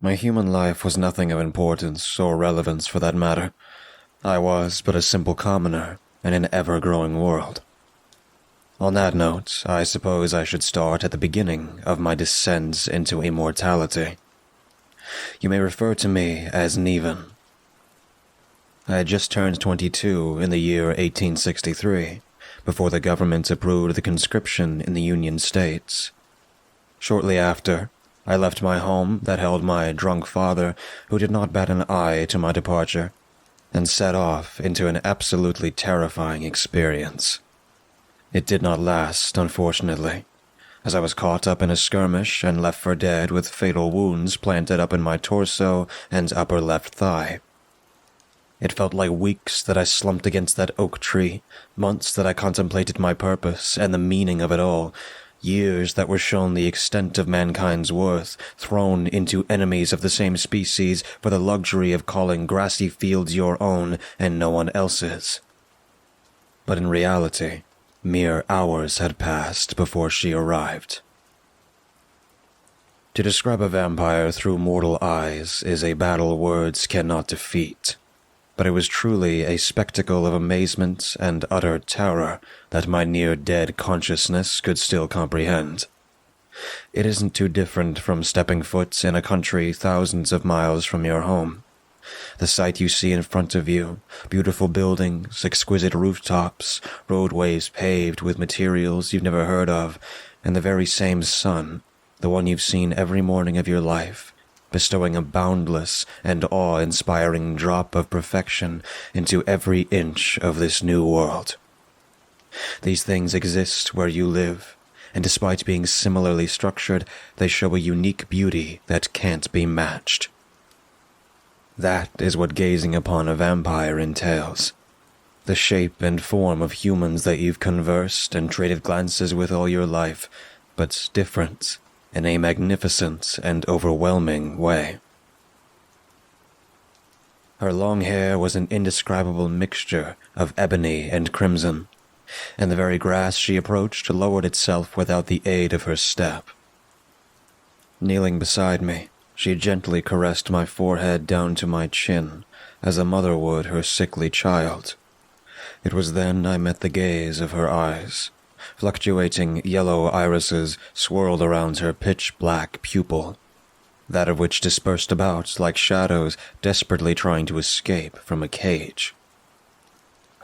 My human life was nothing of importance or relevance for that matter. I was but a simple commoner in an ever-growing world. On that note, I suppose I should start at the beginning of my descent into immortality. You may refer to me as Neven. I had just turned 22 in the year 1863, before the government approved the conscription in the Union States. Shortly after, I left my home that held my drunk father, who did not bat an eye to my departure, and set off into an absolutely terrifying experience. It did not last, unfortunately, as I was caught up in a skirmish and left for dead with fatal wounds planted up in my torso and upper left thigh. It felt like weeks that I slumped against that oak tree, months that I contemplated my purpose and the meaning of it all, years that were shown the extent of mankind's worth, thrown into enemies of the same species for the luxury of calling grassy fields your own and no one else's. But in reality, mere hours had passed before she arrived. To describe a vampire through mortal eyes is a battle words cannot defeat, but it was truly a spectacle of amazement and utter terror that my near-dead consciousness could still comprehend. It isn't too different from stepping foot in a country thousands of miles from your home. The sight you see in front of you, beautiful buildings, exquisite rooftops, roadways paved with materials you've never heard of, and the very same sun, the one you've seen every morning of your life, bestowing a boundless and awe-inspiring drop of perfection into every inch of this new world. These things exist where you live, and despite being similarly structured, they show a unique beauty that can't be matched. That is what gazing upon a vampire entails. The shape and form of humans that you've conversed and traded glances with all your life, but different in a magnificent and overwhelming way. Her long hair was an indescribable mixture of ebony and crimson, and the very grass she approached lowered itself without the aid of her step. Kneeling beside me, she gently caressed my forehead down to my chin, as a mother would her sickly child. It was then I met the gaze of her eyes. Fluctuating yellow irises swirled around her pitch-black pupil, that of which dispersed about like shadows desperately trying to escape from a cage.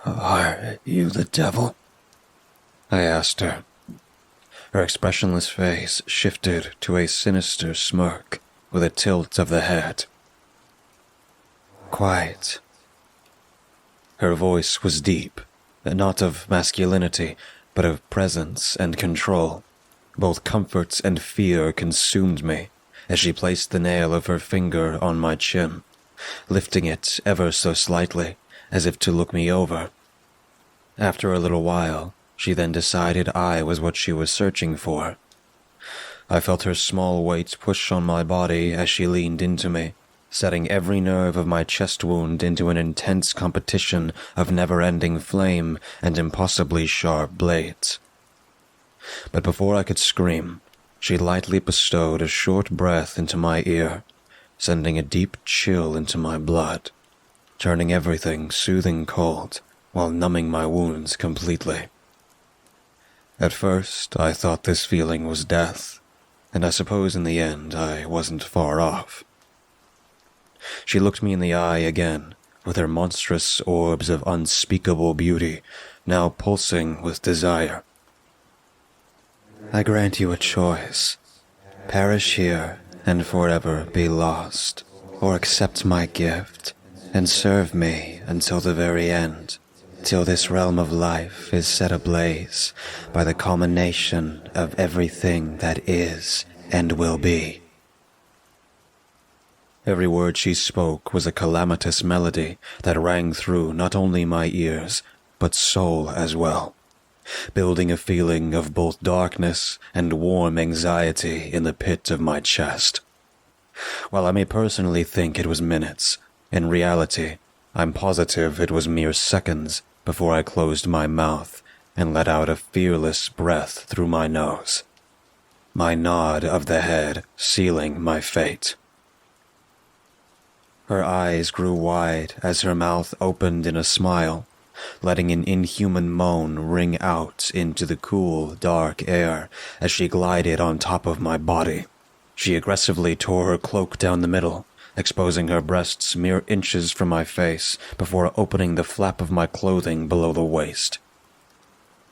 "Are you the devil?" I asked her. Her expressionless face shifted to a sinister smirk with a tilt of the head. "Quiet." Her voice was deep, not of masculinity, but of presence and control. Both comfort and fear consumed me as she placed the nail of her finger on my chin, lifting it ever so slightly, as if to look me over. After a little while, she then decided I was what she was searching for. I felt her small weight push on my body as she leaned into me, setting every nerve of my chest wound into an intense competition of never-ending flame and impossibly sharp blades. But before I could scream, she lightly bestowed a short breath into my ear, sending a deep chill into my blood, turning everything soothing cold while numbing my wounds completely. At first, I thought this feeling was death, and I suppose in the end I wasn't far off. She looked me in the eye again, with her monstrous orbs of unspeakable beauty, now pulsing with desire. "I grant you a choice. Perish here and forever be lost, or accept my gift and serve me until the very end, till this realm of life is set ablaze by the culmination of everything that is and will be." Every word she spoke was a calamitous melody that rang through not only my ears, but soul as well, building a feeling of both darkness and warm anxiety in the pit of my chest. While I may personally think it was minutes, in reality, I'm positive it was mere seconds before I closed my mouth and let out a fearless breath through my nose. My nod of the head sealing my fate. Her eyes grew wide as her mouth opened in a smile, letting an inhuman moan ring out into the cool, dark air as she glided on top of my body. She aggressively tore her cloak down the middle, exposing her breasts mere inches from my face before opening the flap of my clothing below the waist.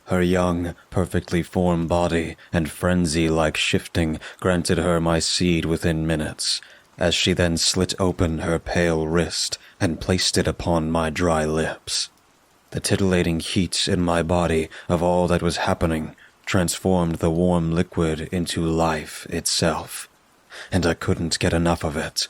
Her young, perfectly formed body and frenzy-like shifting granted her my seed within minutes, as she then slit open her pale wrist and placed it upon my dry lips. The titillating heat in my body of all that was happening transformed the warm liquid into life itself, and I couldn't get enough of it.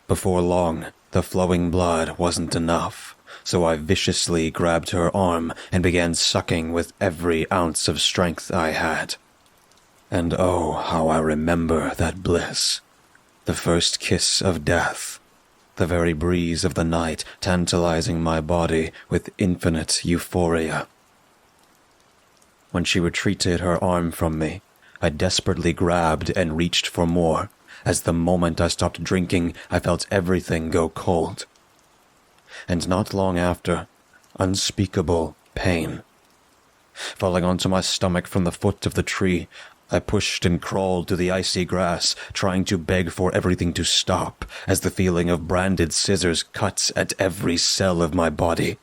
Before long, the flowing blood wasn't enough, so I viciously grabbed her arm and began sucking with every ounce of strength I had. And oh, how I remember that bliss. The first kiss of death, the very breeze of the night tantalizing my body with infinite euphoria. When she retreated her arm from me, I desperately grabbed and reached for more, as the moment I stopped drinking, I felt everything go cold. And not long after, unspeakable pain. Falling onto my stomach from the foot of the tree, I pushed and crawled through the icy grass, trying to beg for everything to stop, as the feeling of branded scissors cut at every cell of my body.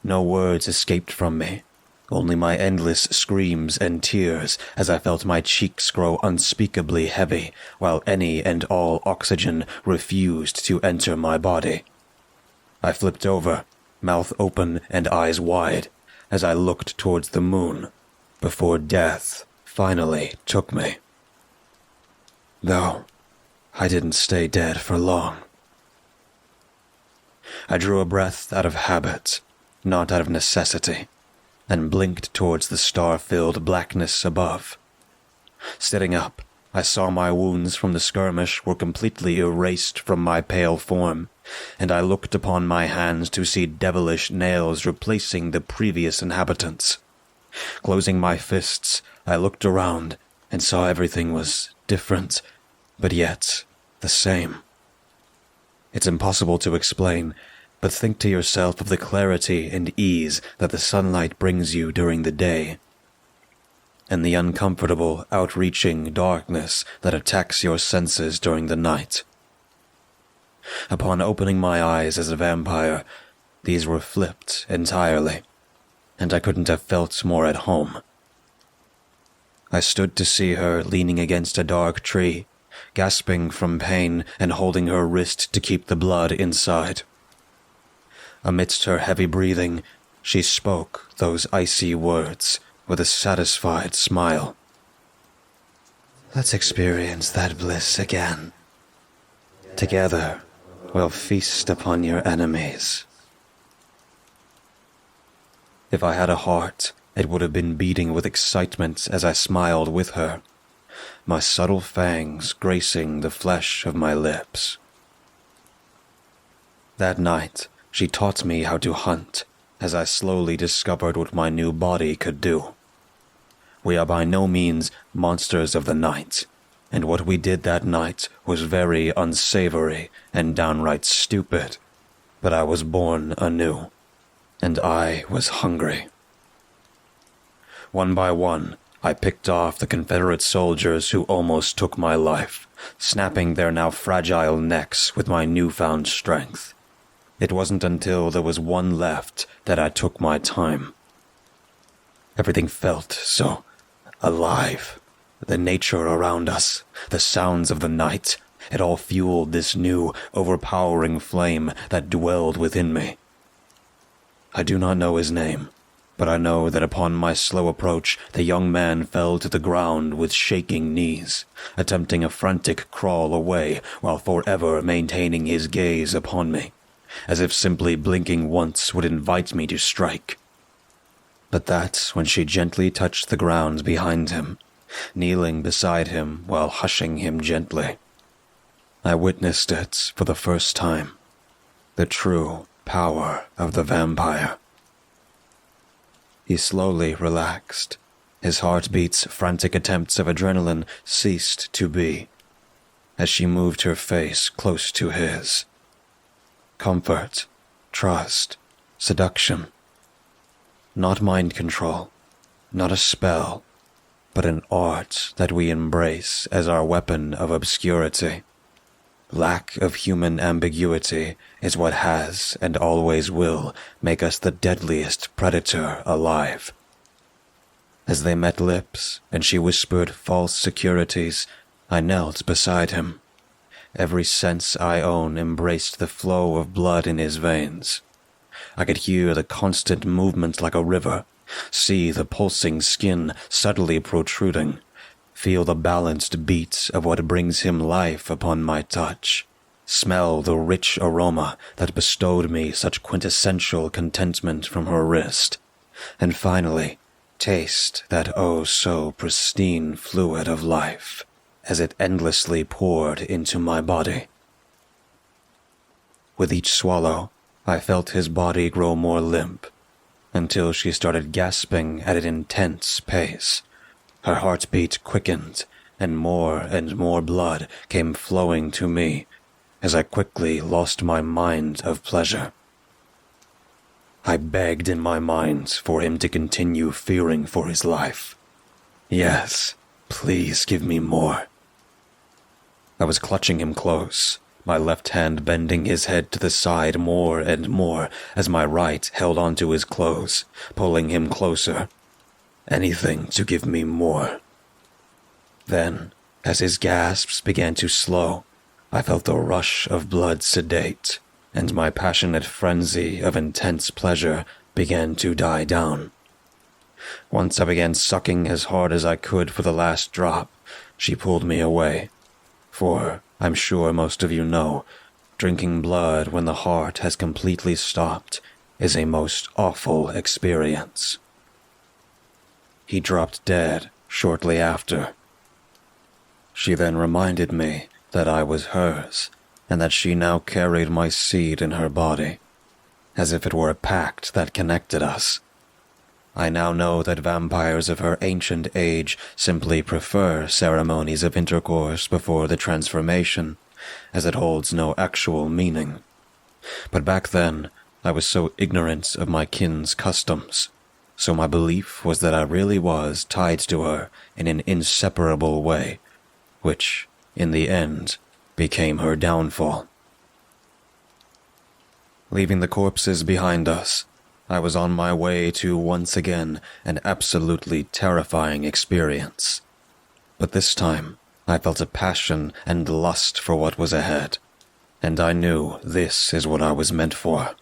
No words escaped from me, only my endless screams and tears as I felt my cheeks grow unspeakably heavy, while any and all oxygen refused to enter my body. I flipped over, mouth open and eyes wide, as I looked towards the moon, before death finally took me. Though, I didn't stay dead for long. I drew a breath out of habit, not out of necessity, and blinked towards the star-filled blackness above. Sitting up, I saw my wounds from the skirmish were completely erased from my pale form, and I looked upon my hands to see devilish nails replacing the previous inhabitants. Closing my fists, I looked around and saw everything was different, but yet the same. It's impossible to explain, but think to yourself of the clarity and ease that the sunlight brings you during the day, and the uncomfortable, outreaching darkness that attacks your senses during the night. Upon opening my eyes as a vampire, these were flipped entirely, and I couldn't have felt more at home. I stood to see her leaning against a dark tree, gasping from pain and holding her wrist to keep the blood inside. Amidst her heavy breathing, she spoke those icy words with a satisfied smile. "Let's experience that bliss again. Together, we'll feast upon your enemies." If I had a heart, it would have been beating with excitement as I smiled with her, my subtle fangs gracing the flesh of my lips. That night, she taught me how to hunt, as I slowly discovered what my new body could do. We are by no means monsters of the night, and what we did that night was very unsavory and downright stupid, but I was born anew, and I was hungry. One by one, I picked off the Confederate soldiers who almost took my life, snapping their now fragile necks with my newfound strength. It wasn't until there was one left that I took my time. Everything felt so alive. The nature around us, the sounds of the night, it all fueled this new, overpowering flame that dwelled within me. I do not know his name, but I know that upon my slow approach, the young man fell to the ground with shaking knees, attempting a frantic crawl away while forever maintaining his gaze upon me, as if simply blinking once would invite me to strike. But that's when she gently touched the ground behind him, kneeling beside him while hushing him gently. I witnessed it for the first time, the true power of the vampire. He slowly relaxed. His heartbeat's frantic attempts of adrenaline ceased to be. as she moved her face close to his. Comfort, trust, seduction. Not mind control, not a spell, but an art that we embrace as our weapon of obscurity. Lack of human ambiguity is what has and always will make us the deadliest predator alive. As they met lips and she whispered false securities, I knelt beside him. Every sense I own embraced the flow of blood in his veins. I could hear the constant movement like a river, see the pulsing skin subtly protruding, feel the balanced beat of what brings him life upon my touch, smell the rich aroma that bestowed me such quintessential contentment from her wrist, and finally, taste that oh so pristine fluid of life as it endlessly poured into my body. With each swallow, I felt his body grow more limp, until she started gasping at an intense pace. Her heartbeat quickened, and more blood came flowing to me as I quickly lost my mind of pleasure. I begged in my mind for him to continue fearing for his life. Yes, please give me more. I was clutching him close, my left hand bending his head to the side more and more as my right held onto his clothes, pulling him closer. Anything to give me more. Then, as his gasps began to slow, I felt the rush of blood sedate, and my passionate frenzy of intense pleasure began to die down. Once I began sucking as hard as I could for the last drop, she pulled me away. For, I'm sure most of you know, drinking blood when the heart has completely stopped is a most awful experience. He dropped dead shortly after. She then reminded me that I was hers, and that she now carried my seed in her body, as if it were a pact that connected us. I now know that vampires of her ancient age simply prefer ceremonies of intercourse before the transformation, as it holds no actual meaning. But back then, I was so ignorant of my kin's customs, so my belief was that I really was tied to her in an inseparable way, which, in the end, became her downfall. Leaving the corpses behind us, I was on my way to, once again, an absolutely terrifying experience. But this time, I felt a passion and lust for what was ahead, and I knew this is what I was meant for.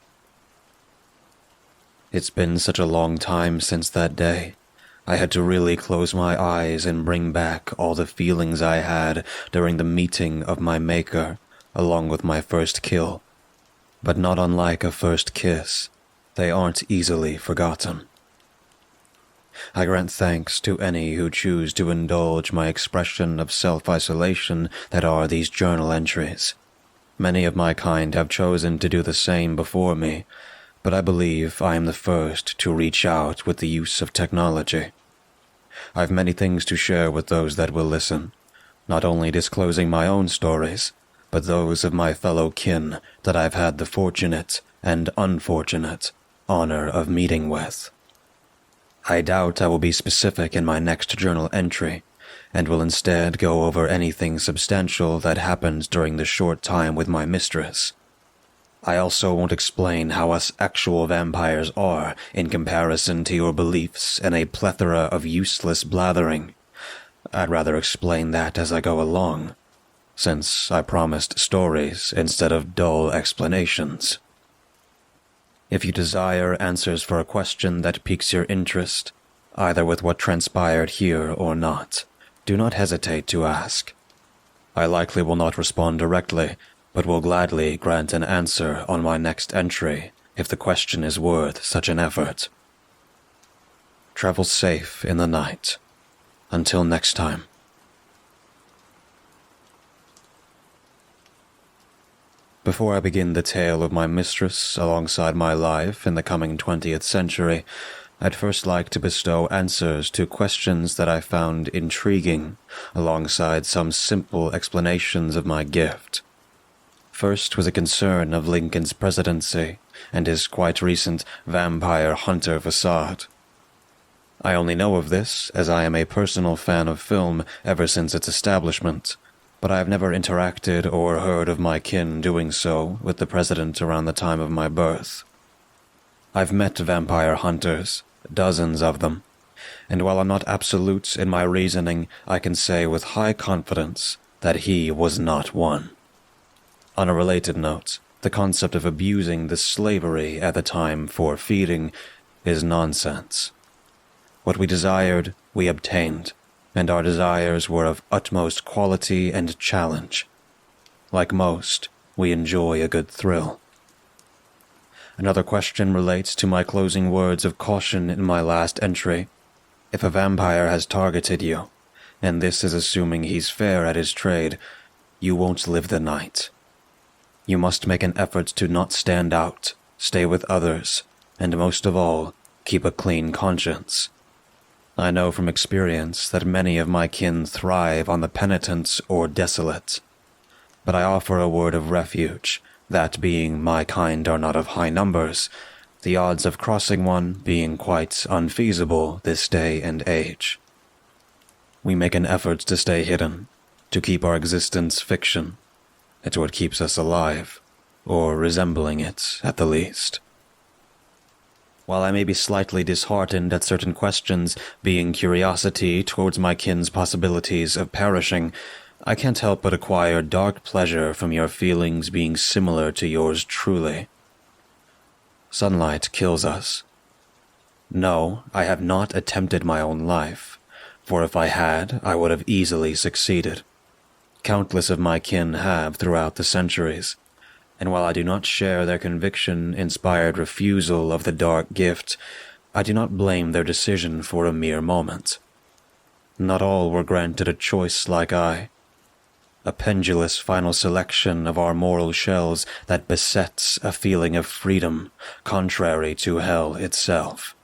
It's been such a long time since that day. I had to really close my eyes and bring back all the feelings I had during the meeting of my maker, along with my first kill. But not unlike a first kiss, they aren't easily forgotten. I grant thanks to any who choose to indulge my expression of self-isolation that are these journal entries. Many of my kind have chosen to do the same before me, but I believe I am the first to reach out with the use of technology. I've many things to share with those that will listen, not only disclosing my own stories, but those of my fellow kin that I've had the fortunate and unfortunate honor of meeting with. I doubt I will be specific in my next journal entry, and will instead go over anything substantial that happened during the short time with my mistress. I also won't explain how us actual vampires are in comparison to your beliefs and a plethora of useless blathering. I'd rather explain that as I go along, since I promised stories instead of dull explanations. If you desire answers for a question that piques your interest, either with what transpired here or not, do not hesitate to ask. I likely will not respond directly, but will gladly grant an answer on my next entry if the question is worth such an effort. Travel safe in the night. Until next time. Before I begin the tale of my mistress alongside my life in the coming 20th century, I'd first like to bestow answers to questions that I found intriguing, alongside some simple explanations of my gift. First was a concern of Lincoln's presidency and his quite recent vampire hunter facade. I only know of this as I am a personal fan of film ever since its establishment, but I have never interacted or heard of my kin doing so with the president around the time of my birth. I've met vampire hunters, dozens of them, and while I'm not absolute in my reasoning, I can say with high confidence that he was not one. On a related note, the concept of abusing the slavery at the time for feeding is nonsense. What we desired, we obtained, and our desires were of utmost quality and challenge. Like most, we enjoy a good thrill. Another question relates to my closing words of caution in my last entry. If a vampire has targeted you, and this is assuming he's fair at his trade, you won't live the night. You must make an effort to not stand out, stay with others, and most of all, keep a clean conscience. I know from experience that many of my kin thrive on the penitent or desolate, but I offer a word of refuge, that being my kind are not of high numbers, the odds of crossing one being quite unfeasible this day and age. We make an effort to stay hidden, to keep our existence fiction. It's what keeps us alive, or resembling it at the least. While I may be slightly disheartened at certain questions being curiosity towards my kin's possibilities of perishing, I can't help but acquire dark pleasure from your feelings being similar to yours truly. Sunlight kills us. No, I have not attempted my own life, for if I had, I would have easily succeeded. Countless of my kin have throughout the centuries, and while I do not share their conviction-inspired refusal of the dark gift, I do not blame their decision for a mere moment. Not all were granted a choice like I, a pendulous final selection of our moral shells that besets a feeling of freedom, contrary to hell itself.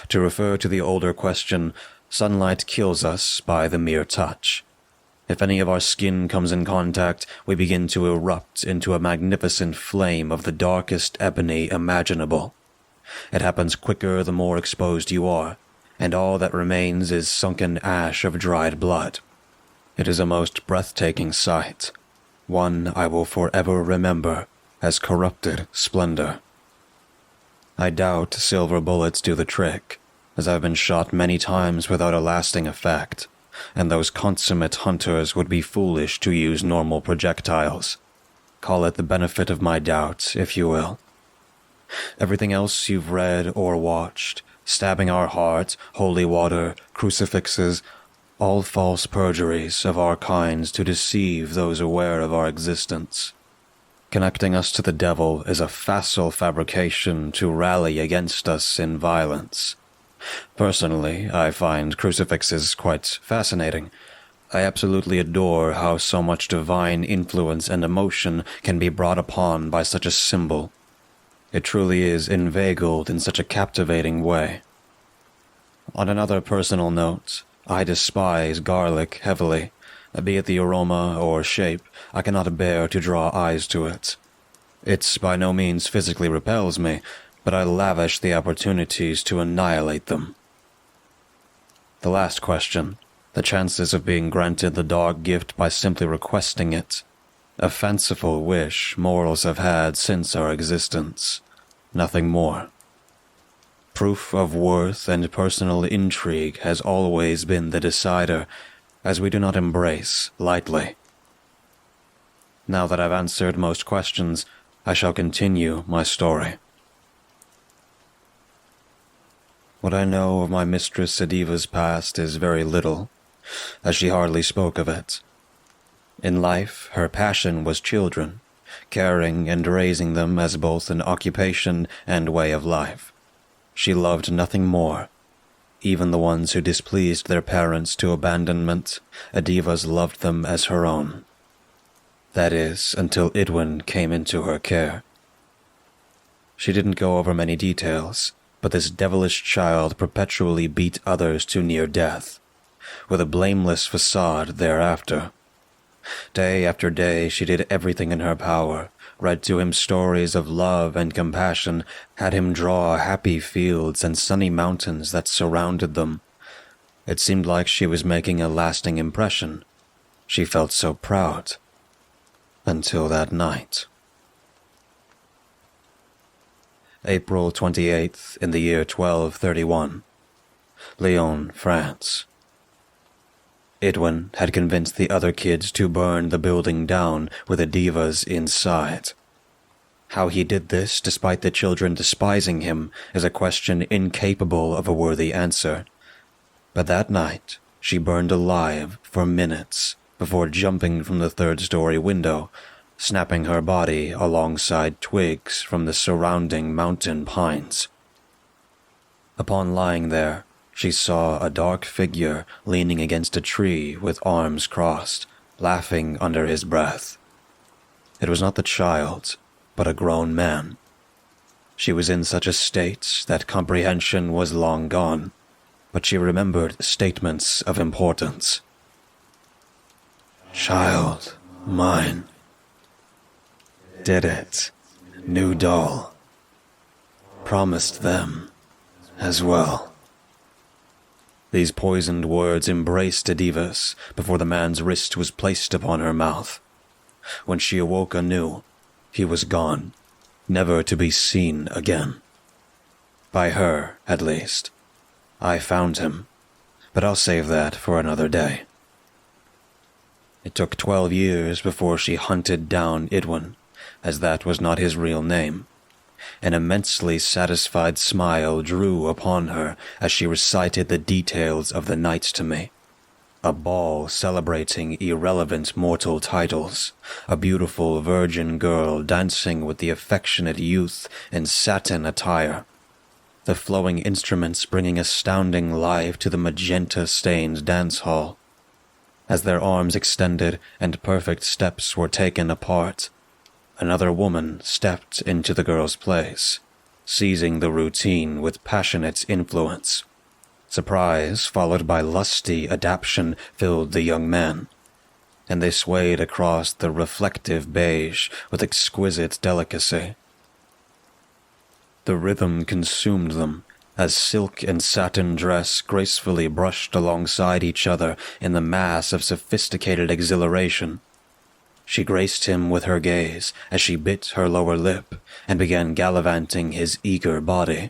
To refer to the older question, sunlight kills us by the mere touch. If any of our skin comes in contact, we begin to erupt into a magnificent flame of the darkest ebony imaginable. It happens quicker the more exposed you are, and all that remains is sunken ash of dried blood. It is a most breathtaking sight, one I will forever remember as corrupted splendor. I doubt silver bullets do the trick, as I've been shot many times without a lasting effect, and those consummate hunters would be foolish to use normal projectiles. Call it the benefit of my doubt, if you will. Everything else you've read or watched, stabbing our heart, holy water, crucifixes, all false perjuries of our kinds to deceive those aware of our existence. Connecting us to the devil is a facile fabrication to rally against us in violence. Personally, I find crucifixes quite fascinating. I absolutely adore how so much divine influence and emotion can be brought upon by such a symbol. It truly is inveigled in such a captivating way. On another personal note, I despise garlic heavily. Be it the aroma or shape, I cannot bear to draw eyes to it. It by no means physically repels me, but I lavish the opportunities to annihilate them. The last question, the chances of being granted the dog gift by simply requesting it. A fanciful wish mortals have had since our existence. Nothing more. Proof of worth and personal intrigue has always been the decider, as we do not embrace lightly. Now that I've answered most questions, I shall continue my story. What I know of my mistress Adiva's past is very little, as she hardly spoke of it. In life, her passion was children, caring and raising them as both an occupation and way of life. She loved nothing more. Even the ones who displeased their parents to abandonment, Adiva's loved them as her own. That is, until Idwin came into her care. She didn't go over many details, but this devilish child perpetually beat others to near death, with a blameless facade thereafter. Day after day she did everything in her power, read to him stories of love and compassion, had him draw happy fields and sunny mountains that surrounded them. It seemed like she was making a lasting impression. She felt so proud. Until that night. April 28th in the year 1231. Lyon, France. Edwin had convinced the other kids to burn the building down with the divas inside. How he did this despite the children despising him is a question incapable of a worthy answer. But that night, she burned alive for minutes before jumping from the third-story window, snapping her body alongside twigs from the surrounding mountain pines. Upon lying there, she saw a dark figure leaning against a tree with arms crossed, laughing under his breath. It was not the child, but a grown man. She was in such a state that comprehension was long gone, but she remembered statements of importance. Child, mine. Did it. New doll. Promised them as well. These poisoned words embraced Edivas before the man's wrist was placed upon her mouth. When she awoke anew, he was gone, never to be seen again. By her, at least. I found him, but I'll save that for another day. It took 12 years before she hunted down Edwin, as that was not his real name. An immensely satisfied smile drew upon her as she recited the details of the night to me. A ball celebrating irrelevant mortal titles, a beautiful virgin girl dancing with the affectionate youth in satin attire, the flowing instruments bringing astounding life to the magenta-stained dance hall. As their arms extended and perfect steps were taken apart, another woman stepped into the girl's place, seizing the routine with passionate influence. Surprise, followed by lusty adaptation, filled the young man, and they swayed across the reflective beige with exquisite delicacy. The rhythm consumed them, as silk and satin dress gracefully brushed alongside each other in the mass of sophisticated exhilaration. She graced him with her gaze as she bit her lower lip and began gallivanting his eager body.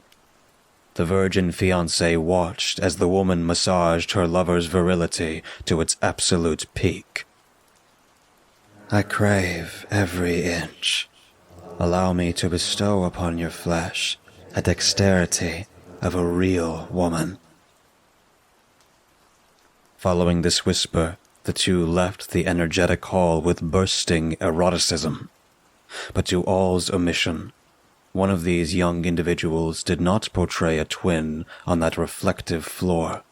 The virgin fiancé watched as the woman massaged her lover's virility to its absolute peak. I crave every inch. Allow me to bestow upon your flesh a dexterity of a real woman. Following this whisper, the two left the energetic hall with bursting eroticism. But to all's omission, one of these young individuals did not portray a twin on that reflective floor.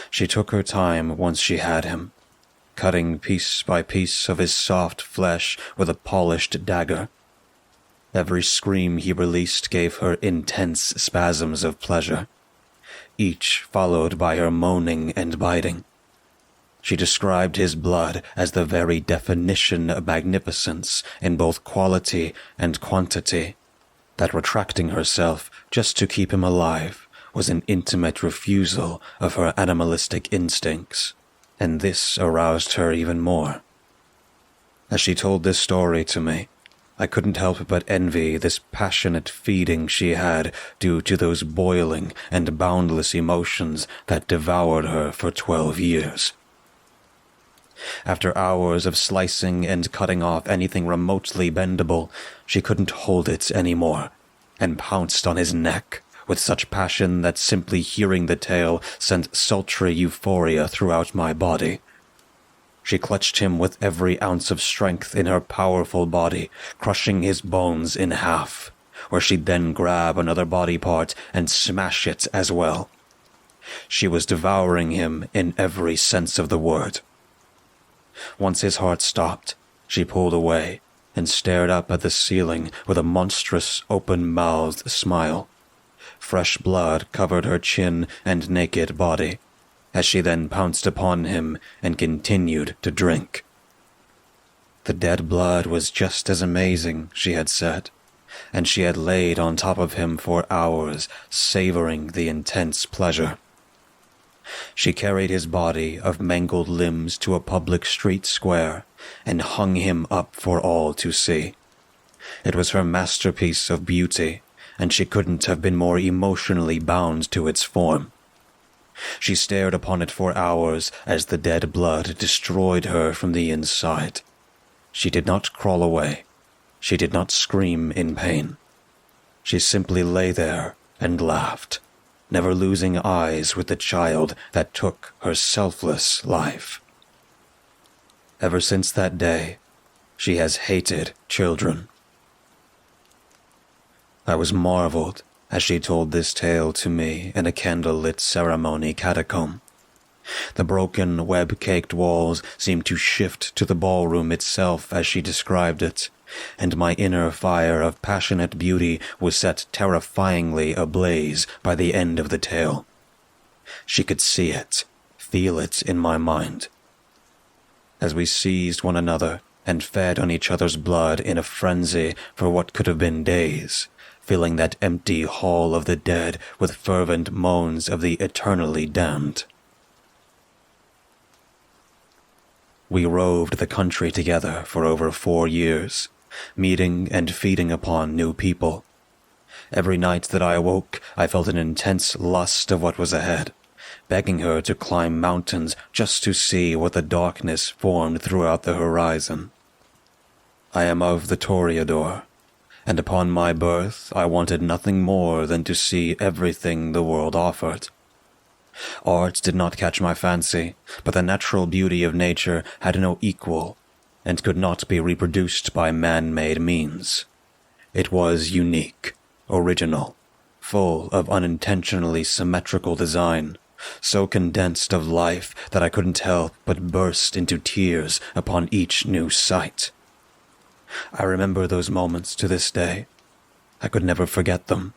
She took her time once she had him, cutting piece by piece of his soft flesh with a polished dagger. Every scream he released gave her intense spasms of pleasure, each followed by her moaning and biting. She described his blood as the very definition of magnificence in both quality and quantity, that retracting herself just to keep him alive was an intimate refusal of her animalistic instincts, and this aroused her even more. As she told this story to me, I couldn't help but envy this passionate feeding she had due to those boiling and boundless emotions that devoured her for 12 years. After hours of slicing and cutting off anything remotely bendable, she couldn't hold it anymore, and pounced on his neck with such passion that simply hearing the tale sent sultry euphoria throughout my body. She clutched him with every ounce of strength in her powerful body, crushing his bones in half, where she'd then grab another body part and smash it as well. She was devouring him in every sense of the word. Once his heart stopped, she pulled away and stared up at the ceiling with a monstrous, open-mouthed smile. Fresh blood covered her chin and naked body, as she then pounced upon him and continued to drink. The dead blood was just as amazing, she had said, and she had laid on top of him for hours, savoring the intense pleasure. She carried his body of mangled limbs to a public street square and hung him up for all to see. It was her masterpiece of beauty, and she couldn't have been more emotionally bound to its form. She stared upon it for hours as the dead blood destroyed her from the inside. She did not crawl away. She did not scream in pain. She simply lay there and laughed, never losing eyes with the child that took her selfless life. Ever since that day, she has hated children. I was marveled as she told this tale to me in a candle-lit ceremony catacomb. The broken, web-caked walls seemed to shift to the ballroom itself as she described it, and my inner fire of passionate beauty was set terrifyingly ablaze by the end of the tale. She could see it, feel it in my mind. As we seized one another and fed on each other's blood in a frenzy for what could have been days, filling that empty hall of the dead with fervent moans of the eternally damned. We roved the country together for over 4 years, meeting and feeding upon new people. Every night that I awoke, I felt an intense lust of what was ahead, begging her to climb mountains just to see what the darkness formed throughout the horizon. I am of the Toreador, and upon my birth I wanted nothing more than to see everything the world offered. Art did not catch my fancy, but the natural beauty of nature had no equal, and could not be reproduced by man-made means. It was unique, original, full of unintentionally symmetrical design, so condensed of life that I couldn't help but burst into tears upon each new sight. I remember those moments to this day. I could never forget them,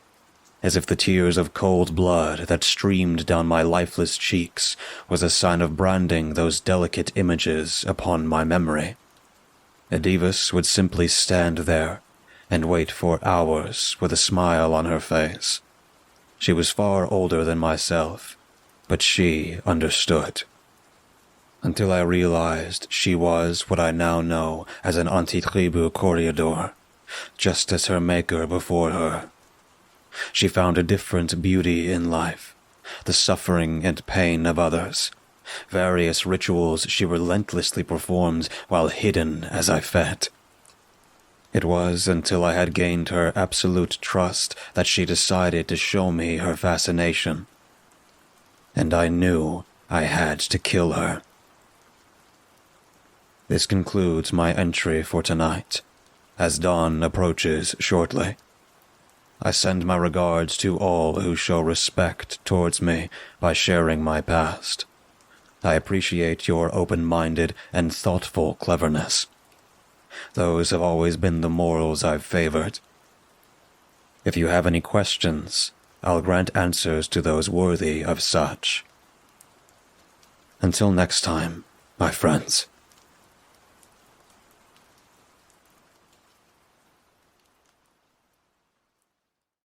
as if the tears of cold blood that streamed down my lifeless cheeks was a sign of branding those delicate images upon my memory. Edivas would simply stand there and wait for hours with a smile on her face. She was far older than myself, but she understood. Until I realized she was what I now know as an anti-tribu Toreador, just as her maker before her. She found a different beauty in life, the suffering and pain of others. Various rituals she relentlessly performed while hidden as I fed. It was until I had gained her absolute trust that she decided to show me her fascination. And I knew I had to kill her. This concludes my entry for tonight, as dawn approaches shortly. I send my regards to all who show respect towards me by sharing my past. I appreciate your open-minded and thoughtful cleverness. Those have always been the morals I've favored. If you have any questions, I'll grant answers to those worthy of such. Until next time, my friends.